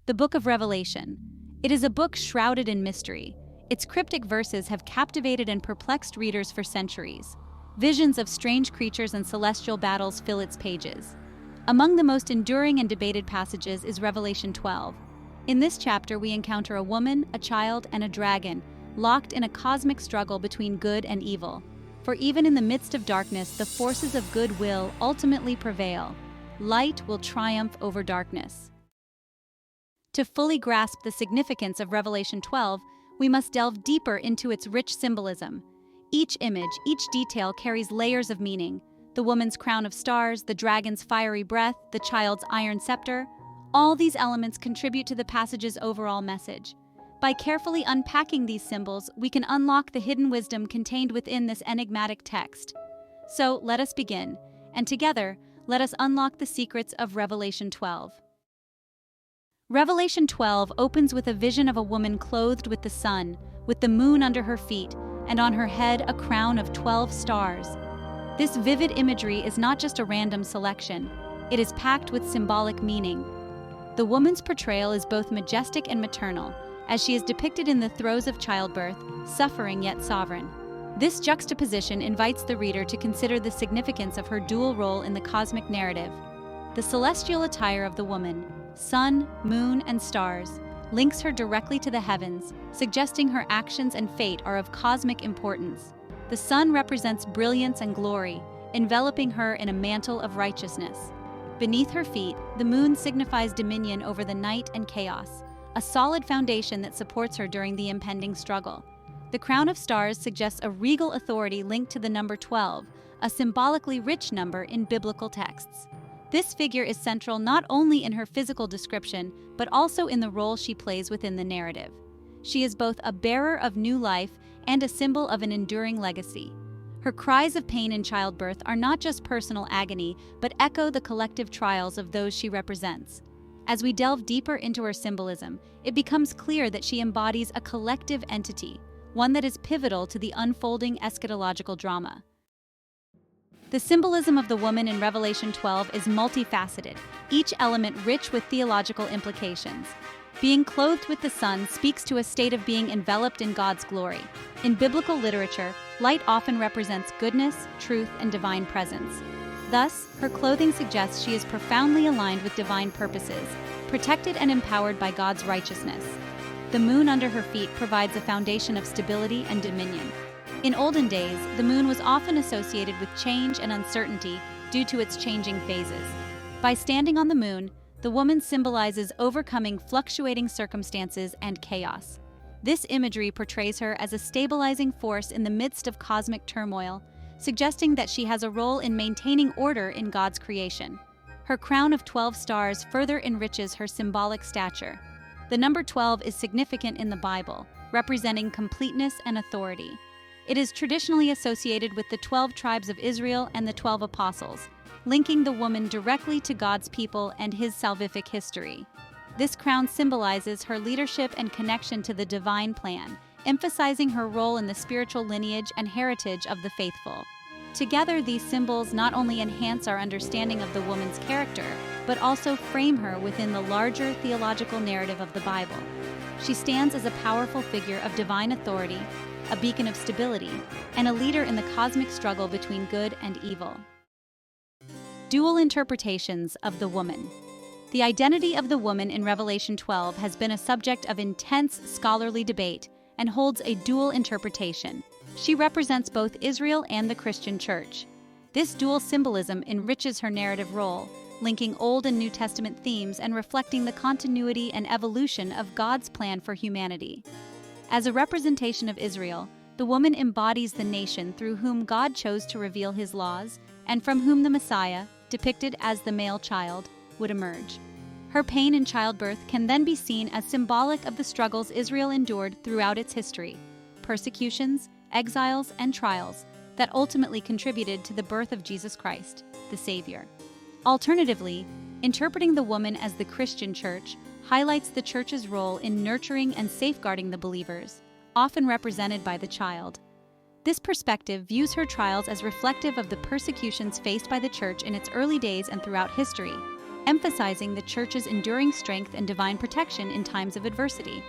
The Book of Revelation. It is a book shrouded in mystery. Its cryptic verses have captivated and perplexed readers for centuries. Visions of strange creatures and celestial battles fill its pages. Among the most enduring and debated passages is Revelation 12. In this chapter, we encounter a woman, a child, and a dragon, locked in a cosmic struggle between good and evil. For even in the midst of darkness, the forces of good will ultimately prevail. Light will triumph over darkness. To fully grasp the significance of Revelation 12, we must delve deeper into its rich symbolism. Each image, each detail carries layers of meaning. The woman's crown of stars, the dragon's fiery breath, the child's iron scepter. All these elements contribute to the passage's overall message. By carefully unpacking these symbols, we can unlock the hidden wisdom contained within this enigmatic text. So, let us begin, and together, let us unlock the secrets of Revelation 12. Revelation 12 opens with a vision of a woman clothed with the sun, with the moon under her feet, and on her head a crown of 12 stars. This vivid imagery is not just a random selection, it is packed with symbolic meaning. The woman's portrayal is both majestic and maternal, as she is depicted in the throes of childbirth, suffering yet sovereign. This juxtaposition invites the reader to consider the significance of her dual role in the cosmic narrative. The celestial attire of the woman, sun, moon, and stars, links her directly to the heavens, suggesting her actions and fate are of cosmic importance. The sun represents brilliance and glory, enveloping her in a mantle of righteousness. Beneath her feet, the moon signifies dominion over the night and chaos, a solid foundation that supports her during the impending struggle. The crown of stars suggests a regal authority linked to the number 12, a symbolically rich number in biblical texts. This figure is central not only in her physical description, but also in the role she plays within the narrative. She is both a bearer of new life and a symbol of an enduring legacy. Her cries of pain in childbirth are not just personal agony, but echo the collective trials of those she represents. As we delve deeper into her symbolism, it becomes clear that she embodies a collective entity, one that is pivotal to the unfolding eschatological drama. The symbolism of the woman in Revelation 12 is multifaceted, each element rich with theological implications. Being clothed with the sun speaks to a state of being enveloped in God's glory. In biblical literature, light often represents goodness, truth, and divine presence. Thus, her clothing suggests she is profoundly aligned with divine purposes, protected and empowered by God's righteousness. The moon under her feet provides a foundation of stability and dominion. In olden days, the moon was often associated with change and uncertainty due to its changing phases. By standing on the moon, the woman symbolizes overcoming fluctuating circumstances and chaos. This imagery portrays her as a stabilizing force in the midst of cosmic turmoil, suggesting that she has a role in maintaining order in God's creation. Her crown of 12 stars further enriches her symbolic stature. The number 12 is significant in the Bible, representing completeness and authority. It is traditionally associated with the 12 tribes of Israel and the 12 apostles, linking the woman directly to God's people and his salvific history. This crown symbolizes her leadership and connection to the divine plan, emphasizing her role in the spiritual lineage and heritage of the faithful. Together, these symbols not only enhance our understanding of the woman's character, but also frame her within the larger theological narrative of the Bible. She stands as a powerful figure of divine authority, a beacon of stability, and a leader in the cosmic struggle between good and evil. Dual interpretations of the woman. The identity of the woman in Revelation 12 has been a subject of intense scholarly debate and holds a dual interpretation. She represents both Israel and the Christian Church. This dual symbolism enriches her narrative role, linking Old and New Testament themes and reflecting the continuity and evolution of God's plan for humanity. As a representation of Israel, the woman embodies the nation through whom God chose to reveal his laws and from whom the Messiah, depicted as the male child, would emerge. Her pain in childbirth can then be seen as symbolic of the struggles Israel endured throughout its history, persecutions, exiles, and trials that ultimately contributed to the birth of Jesus Christ, the Savior. Alternatively, interpreting the woman as the Christian Church highlights the Church's role in nurturing and safeguarding the believers, often represented by the child. This perspective views her trials as reflective of the persecutions faced by the Church in its early days and throughout history. emphasizing the Church's enduring strength and divine protection in times of adversity.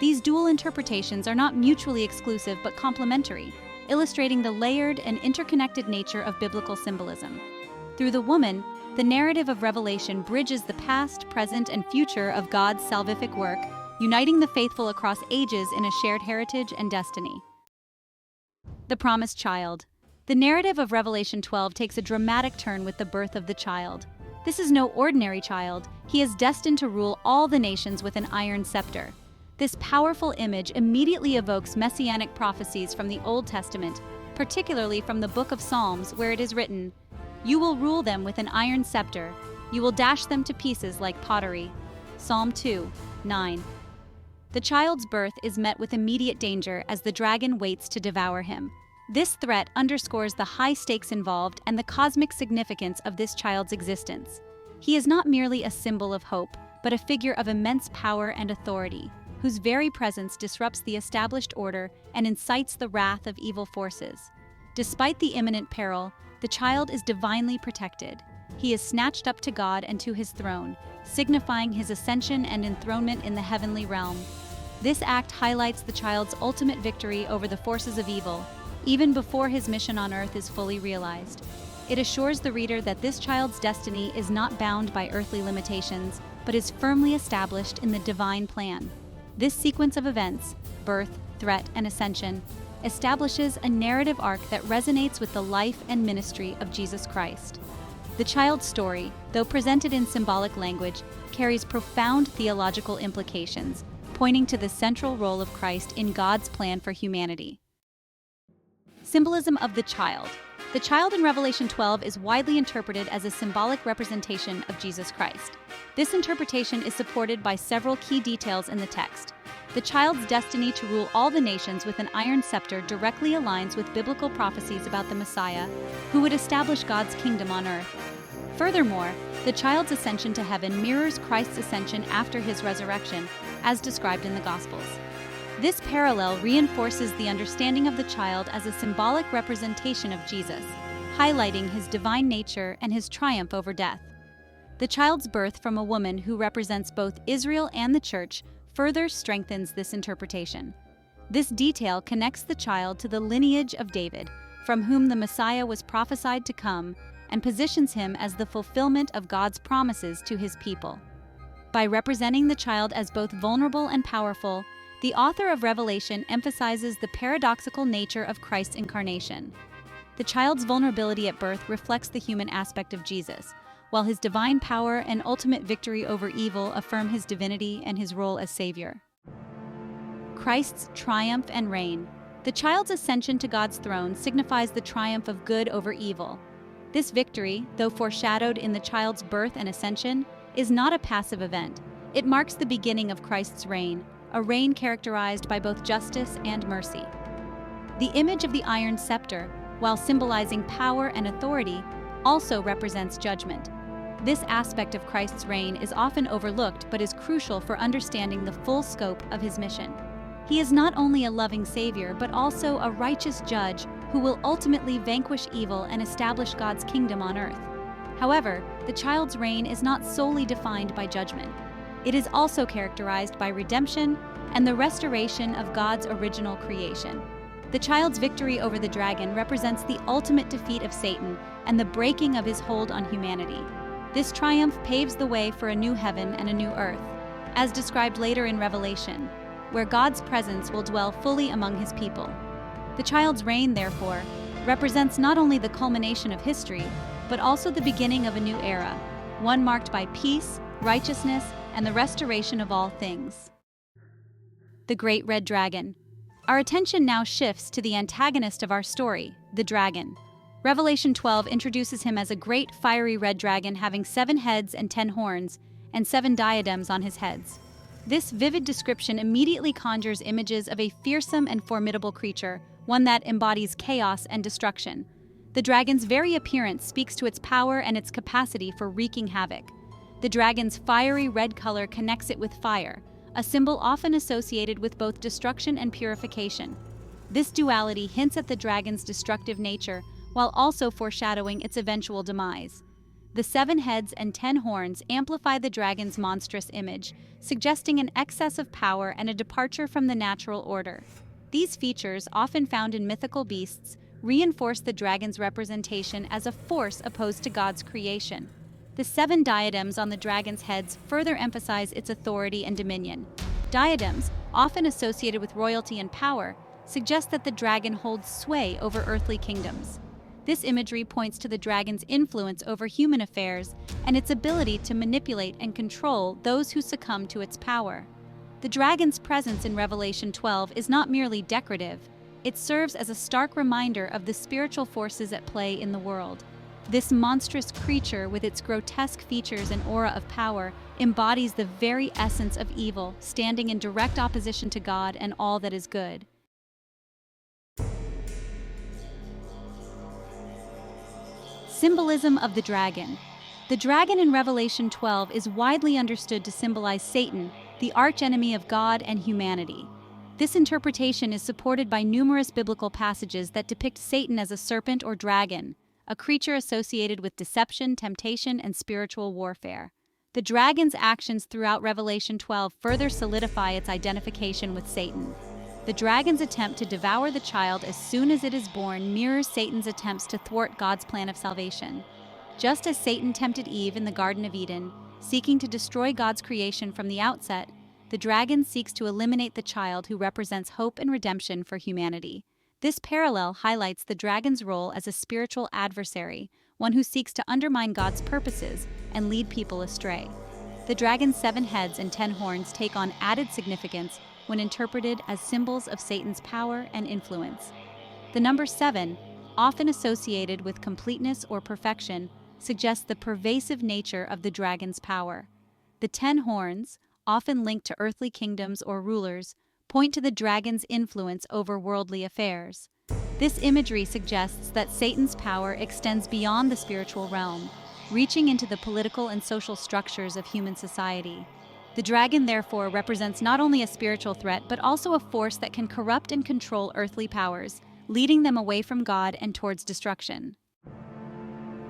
These dual interpretations are not mutually exclusive but complementary, illustrating the layered and interconnected nature of biblical symbolism. Through the woman, the narrative of Revelation bridges the past, present, and future of God's salvific work, uniting the faithful across ages in a shared heritage and destiny. The Promised Child. The narrative of Revelation 12 takes a dramatic turn with the birth of the child. This is no ordinary child. He is destined to rule all the nations with an iron scepter. This powerful image immediately evokes Messianic prophecies from the Old Testament, particularly from the book of Psalms, where it is written, "You will rule them with an iron scepter. You will dash them to pieces like pottery." Psalm 2:9. The child's birth is met with immediate danger as the dragon waits to devour him. This threat underscores the high stakes involved and the cosmic significance of this child's existence. He is not merely a symbol of hope, but a figure of immense power and authority, whose very presence disrupts the established order and incites the wrath of evil forces. Despite the imminent peril, the child is divinely protected. He is snatched up to God and to his throne, signifying his ascension and enthronement in the heavenly realm. This act highlights the child's ultimate victory over the forces of evil, even before his mission on earth is fully realized. It assures the reader that this child's destiny is not bound by earthly limitations, but is firmly established in the divine plan. This sequence of events, birth, threat, and ascension, establishes a narrative arc that resonates with the life and ministry of Jesus Christ. The child's story, though presented in symbolic language, carries profound theological implications, pointing to the central role of Christ in God's plan for humanity. Symbolism of the child. The child in Revelation 12 is widely interpreted as a symbolic representation of Jesus Christ. This interpretation is supported by several key details in the text. The child's destiny to rule all the nations with an iron scepter directly aligns with biblical prophecies about the Messiah, who would establish God's kingdom on earth. Furthermore, the child's ascension to heaven mirrors Christ's ascension after his resurrection, as described in the Gospels. This parallel reinforces the understanding of the child as a symbolic representation of Jesus, highlighting his divine nature and his triumph over death. The child's birth from a woman who represents both Israel and the Church further strengthens this interpretation. This detail connects the child to the lineage of David, from whom the Messiah was prophesied to come, and positions him as the fulfillment of God's promises to his people. By representing the child as both vulnerable and powerful, the author of Revelation emphasizes the paradoxical nature of Christ's incarnation. The child's vulnerability at birth reflects the human aspect of Jesus, while his divine power and ultimate victory over evil affirm his divinity and his role as Savior. Christ's triumph and reign. The child's ascension to God's throne signifies the triumph of good over evil. This victory, though foreshadowed in the child's birth and ascension, is not a passive event. It marks the beginning of Christ's reign, a reign characterized by both justice and mercy. The image of the iron scepter, while symbolizing power and authority, also represents judgment. This aspect of Christ's reign is often overlooked but is crucial for understanding the full scope of his mission. He is not only a loving Savior but also a righteous judge who will ultimately vanquish evil and establish God's kingdom on earth. However, the child's reign is not solely defined by judgment. It is also characterized by redemption and the restoration of God's original creation. The child's victory over the dragon represents the ultimate defeat of Satan and the breaking of his hold on humanity. This triumph paves the way for a new heaven and a new earth, as described later in Revelation, where God's presence will dwell fully among his people. The child's reign, therefore, represents not only the culmination of history, but also the beginning of a new era, one marked by peace, righteousness, and the restoration of all things. The Great Red Dragon. Our attention now shifts to the antagonist of our story, the dragon. Revelation 12 introduces him as a great fiery red dragon having 7 heads and 10 horns, and 7 diadems on his heads. This vivid description immediately conjures images of a fearsome and formidable creature, one that embodies chaos and destruction. The dragon's very appearance speaks to its power and its capacity for wreaking havoc. The dragon's fiery red color connects it with fire, a symbol often associated with both destruction and purification. This duality hints at the dragon's destructive nature while also foreshadowing its eventual demise. The 7 heads and 10 horns amplify the dragon's monstrous image, suggesting an excess of power and a departure from the natural order. These features, often found in mythical beasts, reinforce the dragon's representation as a force opposed to God's creation. The 7 diadems on the dragon's heads further emphasize its authority and dominion. Diadems, often associated with royalty and power, suggest that the dragon holds sway over earthly kingdoms. This imagery points to the dragon's influence over human affairs and its ability to manipulate and control those who succumb to its power. The dragon's presence in Revelation 12 is not merely decorative, it serves as a stark reminder of the spiritual forces at play in the world. This monstrous creature, with its grotesque features and aura of power, embodies the very essence of evil, standing in direct opposition to God and all that is good. Symbolism of the dragon. The dragon in Revelation 12 is widely understood to symbolize Satan, the archenemy of God and humanity. This interpretation is supported by numerous biblical passages that depict Satan as a serpent or dragon, a creature associated with deception, temptation, and spiritual warfare. The dragon's actions throughout Revelation 12 further solidify its identification with Satan. The dragon's attempt to devour the child as soon as it is born mirrors Satan's attempts to thwart God's plan of salvation. Just as Satan tempted Eve in the Garden of Eden, seeking to destroy God's creation from the outset, the dragon seeks to eliminate the child who represents hope and redemption for humanity. This parallel highlights the dragon's role as a spiritual adversary, one who seeks to undermine God's purposes and lead people astray. The dragon's 7 heads and 10 horns take on added significance when interpreted as symbols of Satan's power and influence. The number 7, often associated with completeness or perfection, suggests the pervasive nature of the dragon's power. The 10 horns, often linked to earthly kingdoms or rulers, point to the dragon's influence over worldly affairs. This imagery suggests that Satan's power extends beyond the spiritual realm, reaching into the political and social structures of human society. The dragon, therefore, represents not only a spiritual threat, but also a force that can corrupt and control earthly powers, leading them away from God and towards destruction.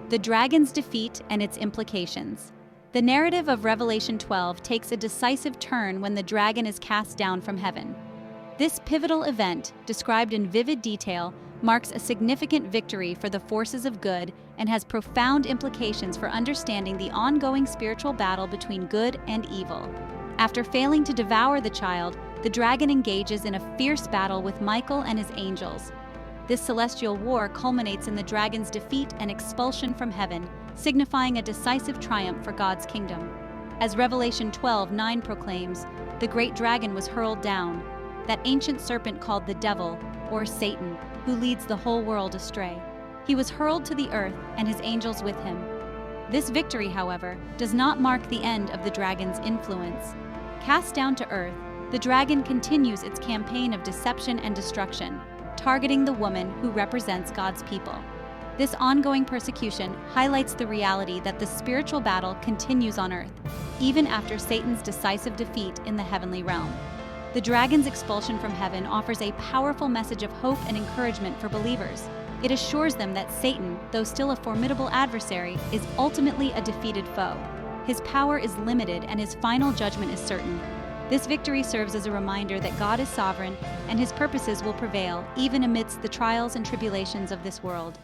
The dragon's defeat and its implications. The narrative of Revelation 12 takes a decisive turn when the dragon is cast down from heaven. This pivotal event, described in vivid detail, marks a significant victory for the forces of good and has profound implications for understanding the ongoing spiritual battle between good and evil. After failing to devour the child, the dragon engages in a fierce battle with Michael and his angels. This celestial war culminates in the dragon's defeat and expulsion from heaven, signifying a decisive triumph for God's kingdom. As Revelation 12:9 proclaims, the great dragon was hurled down, that ancient serpent called the devil, or Satan, who leads the whole world astray. He was hurled to the earth and his angels with him. This victory, however, does not mark the end of the dragon's influence. Cast down to earth, the dragon continues its campaign of deception and destruction, targeting the woman who represents God's people. This ongoing persecution highlights the reality that the spiritual battle continues on earth, even after Satan's decisive defeat in the heavenly realm. The dragon's expulsion from heaven offers a powerful message of hope and encouragement for believers. It assures them that Satan, though still a formidable adversary, is ultimately a defeated foe. His power is limited and his final judgment is certain. This victory serves as a reminder that God is sovereign and his purposes will prevail even amidst the trials and tribulations of this world.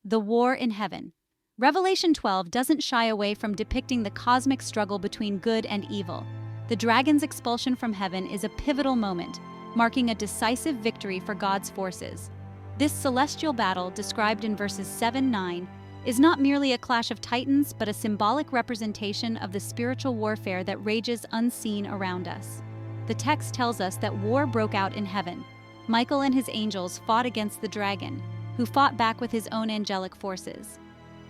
The war in heaven. Revelation 12 doesn't shy away from depicting the cosmic struggle between good and evil. The dragon's expulsion from heaven is a pivotal moment, marking a decisive victory for God's forces. This celestial battle, described in verses 7-9, is not merely a clash of titans, but a symbolic representation of the spiritual warfare that rages unseen around us. The text tells us that war broke out in heaven. Michael and his angels fought against the dragon, who fought back with his own angelic forces.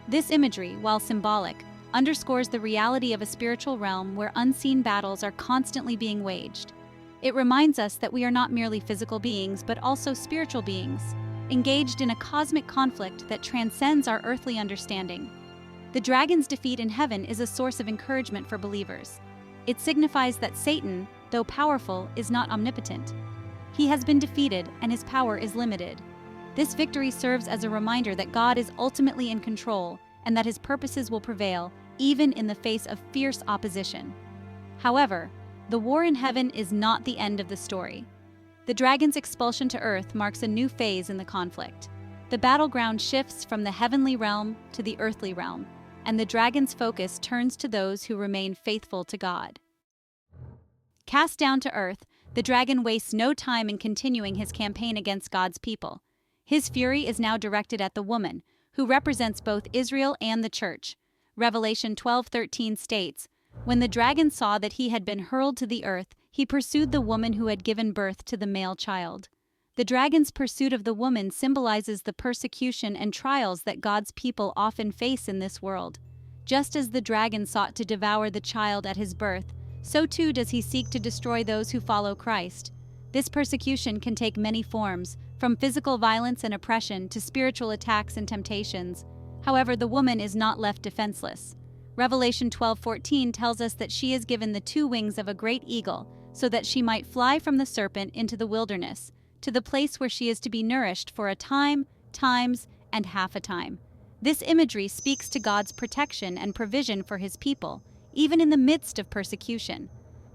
This imagery, while symbolic, underscores the reality of a spiritual realm where unseen battles are constantly being waged. It reminds us that we are not merely physical beings, but also spiritual beings, engaged in a cosmic conflict that transcends our earthly understanding. The dragon's defeat in heaven is a source of encouragement for believers. It signifies that Satan, though powerful, is not omnipotent. He has been defeated and his power is limited. This victory serves as a reminder that God is ultimately in control and that his purposes will prevail, even in the face of fierce opposition. However, the war in heaven is not the end of the story. The dragon's expulsion to Earth marks a new phase in the conflict. The battleground shifts from the heavenly realm to the earthly realm, and the dragon's focus turns to those who remain faithful to God. Cast down to Earth, the dragon wastes no time in continuing his campaign against God's people. His fury is now directed at the woman, who represents both Israel and the church. Revelation 12:13 states, "When the dragon saw that he had been hurled to the earth, he pursued the woman who had given birth to the male child." The dragon's pursuit of the woman symbolizes the persecution and trials that God's people often face in this world. Just as the dragon sought to devour the child at his birth, so too does he seek to destroy those who follow Christ. This persecution can take many forms, from physical violence and oppression to spiritual attacks and temptations. However, the woman is not left defenseless. Revelation 12:14 tells us that she is given the 2 wings of a great eagle, so that she might fly from the serpent into the wilderness, to the place where she is to be nourished for a time, times, and half a time. This imagery speaks to God's protection and provision for his people, even in the midst of persecution.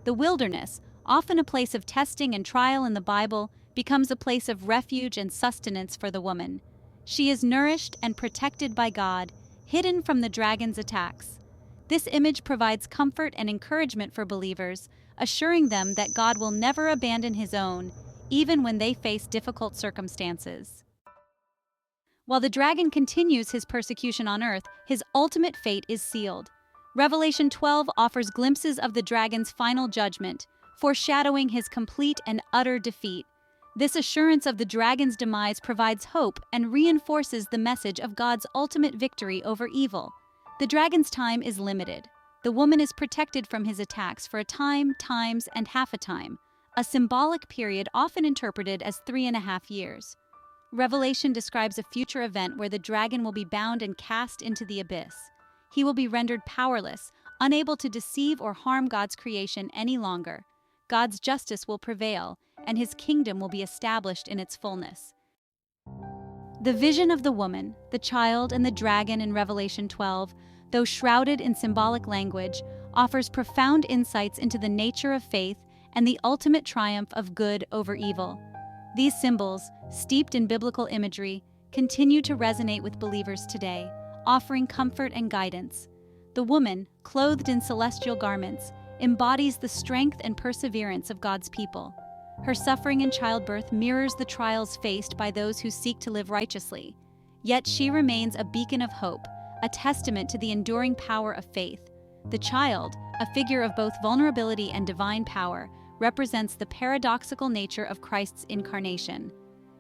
The wilderness, often a place of testing and trial in the Bible, becomes a place of refuge and sustenance for the woman. She is nourished and protected by God, hidden from the dragon's attacks. This image provides comfort and encouragement for believers, assuring them that God will never abandon his own, even when they face difficult circumstances. While the dragon continues his persecution on earth, his ultimate fate is sealed. Revelation 12 offers glimpses of the dragon's final judgment, foreshadowing his complete and utter defeat. This assurance of the dragon's demise provides hope and reinforces the message of God's ultimate victory over evil. The dragon's time is limited. The woman is protected from his attacks for a time, times, and half a time, a symbolic period often interpreted as 3.5 years. Revelation describes a future event where the dragon will be bound and cast into the abyss. He will be rendered powerless, unable to deceive or harm God's creation any longer. God's justice will prevail, and his kingdom will be established in its fullness. The vision of the woman, the child, and the dragon in Revelation 12, though shrouded in symbolic language, offers profound insights into the nature of faith and the ultimate triumph of good over evil. These symbols, steeped in biblical imagery, continue to resonate with believers today, offering comfort and guidance. The woman, clothed in celestial garments, embodies the strength and perseverance of God's people. Her suffering in childbirth mirrors the trials faced by those who seek to live righteously. Yet she remains a beacon of hope, a testament to the enduring power of faith. The child, a figure of both vulnerability and divine power, represents the paradoxical nature of Christ's incarnation.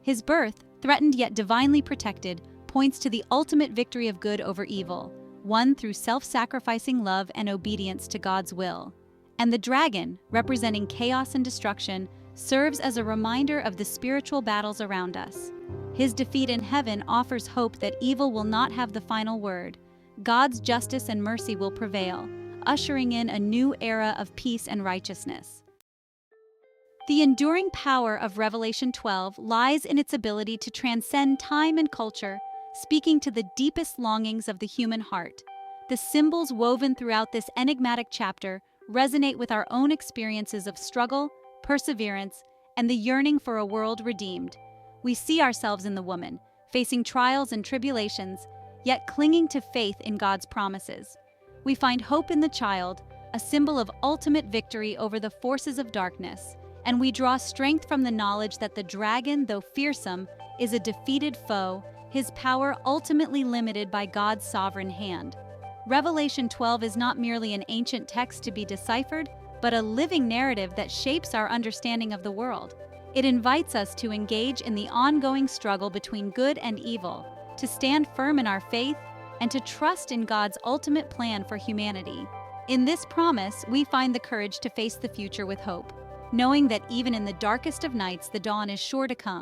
His birth, threatened yet divinely protected, points to the ultimate victory of good over evil, won through self-sacrificing love and obedience to God's will. And the dragon, representing chaos and destruction, serves as a reminder of the spiritual battles around us. His defeat in heaven offers hope that evil will not have the final word. God's justice and mercy will prevail, ushering in a new era of peace and righteousness. The enduring power of Revelation 12 lies in its ability to transcend time and culture, speaking to the deepest longings of the human heart. The symbols woven throughout this enigmatic chapter resonate with our own experiences of struggle, perseverance, and the yearning for a world redeemed. We see ourselves in the woman, facing trials and tribulations, yet clinging to faith in God's promises. We find hope in the child, a symbol of ultimate victory over the forces of darkness, and we draw strength from the knowledge that the dragon, though fearsome, is a defeated foe, his power ultimately limited by God's sovereign hand. Revelation 12 is not merely an ancient text to be deciphered, but a living narrative that shapes our understanding of the world. It invites us to engage in the ongoing struggle between good and evil, to stand firm in our faith, and to trust in God's ultimate plan for humanity. In this promise, we find the courage to face the future with hope, knowing that even in the darkest of nights, the dawn is sure to come.